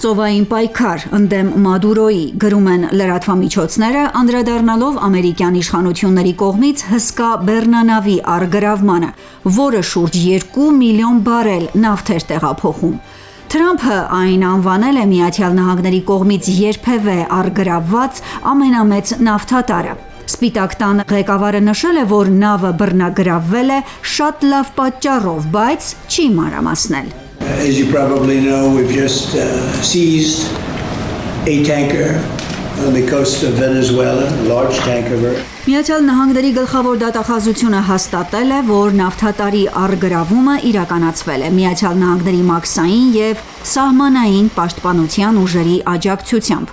Ռազմածովային պայքար ընդդեմ Մադուրոյի, գրում են լրատվամիջոցները, անդրադառնալով ամերիկյան իշխանությունների կողմից հսկա բեռնանավի առգրավմանը, որը շուրջ 2 միլիոն բարել նավթ էր տեղափոխում։ Թրամփը այն անվանել է ԱՄՆ-ի կողմից երբևէ առգրավված ամենամեծ նավթատարը։ Սպիտակ տան ղեկավարը նշել է, որ նավը բռնագրավվել է շատ լավ պատճառով, բայց չի մանրամասնել։ As you probably know, we've just seized a tanker on the coast of Venezuela, a large tanker. Միացյալ Նահանգների գլխավոր դատախազությունը հաստատել է, որ նավթատարի առգրավումը իրականացվել է Միացյալ Նահանգների մաքսային և սահմանային պաշտպանության ուժերի աջակցությամբ։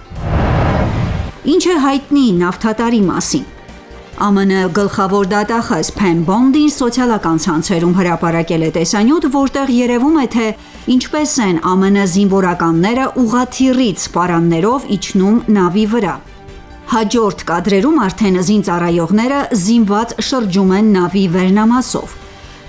Ինչ է հայտնի նավթատարի մասին։ ԱՄՆ գլխավոր դատախազ Փեն Բոնդին սոցիալական ցանցերում հրապարակել է տեսանյութ, որտեղ երևում է, թե ինչպես են ԱՄՆ զինվորականները ուղղաթիռից պարաններով իջնում նավի վրա։ Հաջորդ կադրերում արդեն զինծառայողները զինված շրջում են նավի վերնամասով։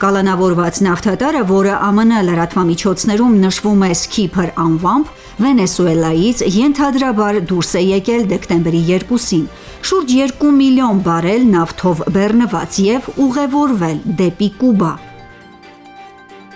Կալանավորված նավթատարը, որը ԱՄՆ լրատվամիջոցներում նշվում է Skipper անվամբ, Վենեսուելայից ենթադրաբար դուրս է եկել դեկտեմբերի 2-ին, շուրջ 2 միլիոն բարել նավթով բեռնված և ուղևորվել դեպի Կուբա։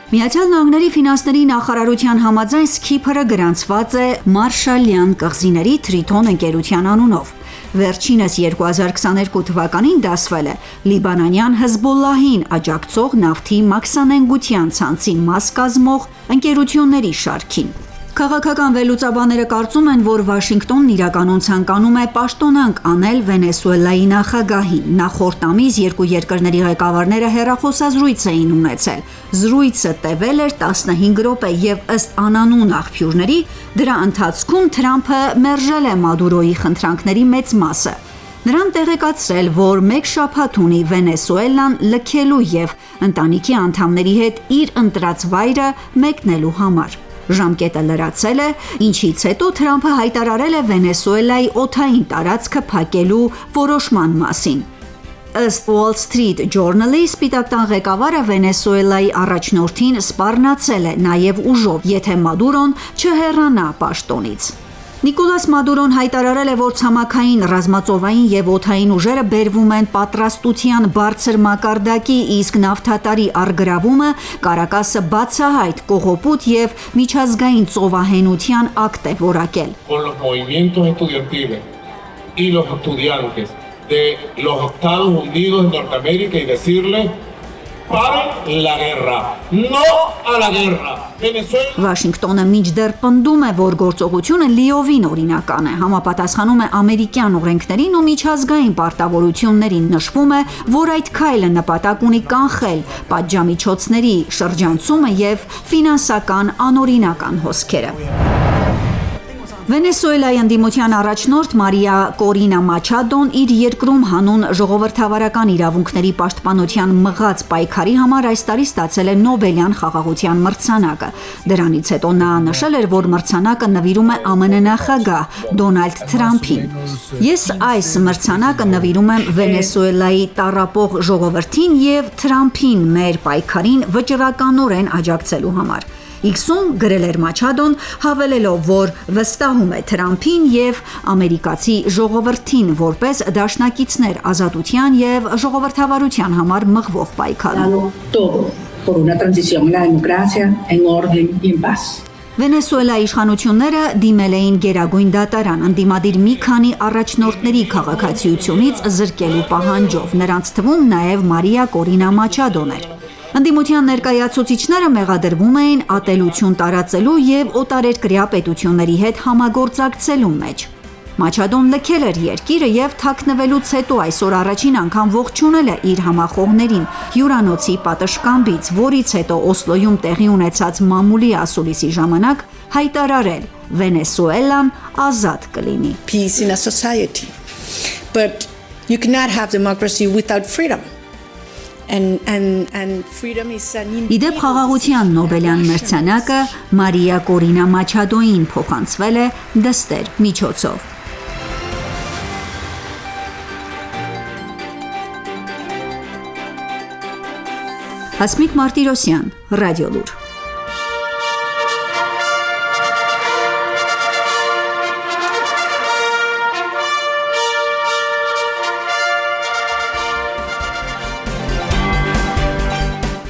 Միացյալ Նահանգների ֆինանսների նախարարության համաձայն Skipper-ը գրանցված է Մարշալյան կղզիների Triton ընկերության անունով։ Վերջինս 2022 թվականին դասվել է լիբանանյան Հեզբոլլահին աջակցող նավթի մաքսանենգության ցանցի մաս կազմող ընկերությունների շարքին։ Քաղաքական վերլուծաբանները կարծում են, որ Վաշինգտոնն իրականում ցանկանում է պաշտոնանկ անել Վենեսուելայի նախագահին։ Նախորդ ամիս երկու երկրների ղեկավարները հեռախոսազրույց էին ունեցել։ Զրույցը տևել էր 15 րոպե և ըստ անանուն աղբյուրների, դրա ընթացքում Թրամփը մերժել է Մադուրոյի խնդրանքների մեծ մասը։ Նրան տեղեկացրել, որ մեկ շաբաթ ունի Վենեսուելան լքելու և ընտանիքի անդամների հետ իր ընտրած վայրը մեկնելու համար։ Ժամկետը լրացել է, ինչից հետո Թրամփը հայտարարել է Վենեսուելայի օդային տարածքը փակելու որոշման մասին։ Ըստ Wall Street Journal-ի Սպիտակ տան ղեկավարը Վենեսուելայի առաջնորդին սպառնացել է նաև ուժով, եթե Մադուրոն չհեռանա պաշտոնից։ Նիկոլաս Մադուրոն հայտարարել է, որ ցամաքային, ռազմածովային և օդային ուժերը բերվում են պատրաստության բարձր մակարդակի, իսկ նավթատարի առգրավումը Կարակասը բացահայտ կողոպուտ և միջազգային ծովահենության ակտ է որակել։ Վաշինգտոնը մինչդեռ պնդում է, որ գործողությունը լիովին օրինական է, համապատասխանում է ամերիկյան օրենքներին ու միջազգային պարտավորություններին, նշվում է, որ այդ քայլը նպատակ ունի կանխել պատժամիջոցների շրջանցումը և ֆինանսական անօրինական հոսքերը։ Վենեսուելայի ընդդիմության առաջնորդ Մարիա Կորինա Մաչադոն իր երկրում հանուն ժողովրդավարական իրավունքների պաշտպանության մղած պայքարի համար այս տարի ստացել է Նոբելյան խաղաղության մրցանակը։ Դրանից հետո նա նշել էր, որ մրցանակը նվիրում է ԱՄՆ նախագահ Դոնալդ Թրամփին։ Ես այս մրցանակը նվիրում եմ Վենեսուելայի տառապող ժողովրդին և Թրամփին մեր պայքարին վճռականորեն աջակցելու համար։ X-ում գրել էր Մաչադոն, հավելելով, որ վստահում է Թրամփին և ամերիկացի ժողովրդին որպես դաշնակիցներ ազատության և ժողովրդավարության համար մղվող պայքարում։ Վենեսուելայի իշխանությունները դիմել էին Գերագույն դատարան ընդդիմադիր մի քանի առաջնորդների քաղաքացիությունից զրկելու պահանջով, նրանց թվում նաև Մարիա Կորինա Մաչադոն էր։ Ընդդիմության ներկայացուցիչները մեղադրվում էին ատելություն տարածելու և օտարերկրյա պետությունների հետ համագործակցելու մեջ։ Մաչադոն լքել էր երկիրը և թաքնվելուց հետո այսօր առաջին անգամ ողջունել է իր համախոհներին հյուրանոցի պատշգամբից, որից հետո Օսլոյում տեղի ունեցած մամուլի ասուլիսի ժամանակ հայտարարել Վենեսուելան ազատ կլինի։ Peace in a society. But you cannot have democracy without freedom. Իդեպ խաղաղության Նոբելյան մրցանակը Մարիա Կորինա Մաչադոին փոխանցվել է դստեր միջոցով։ Հասմիկ Մարտիրոսյան, Ռադիոլուր։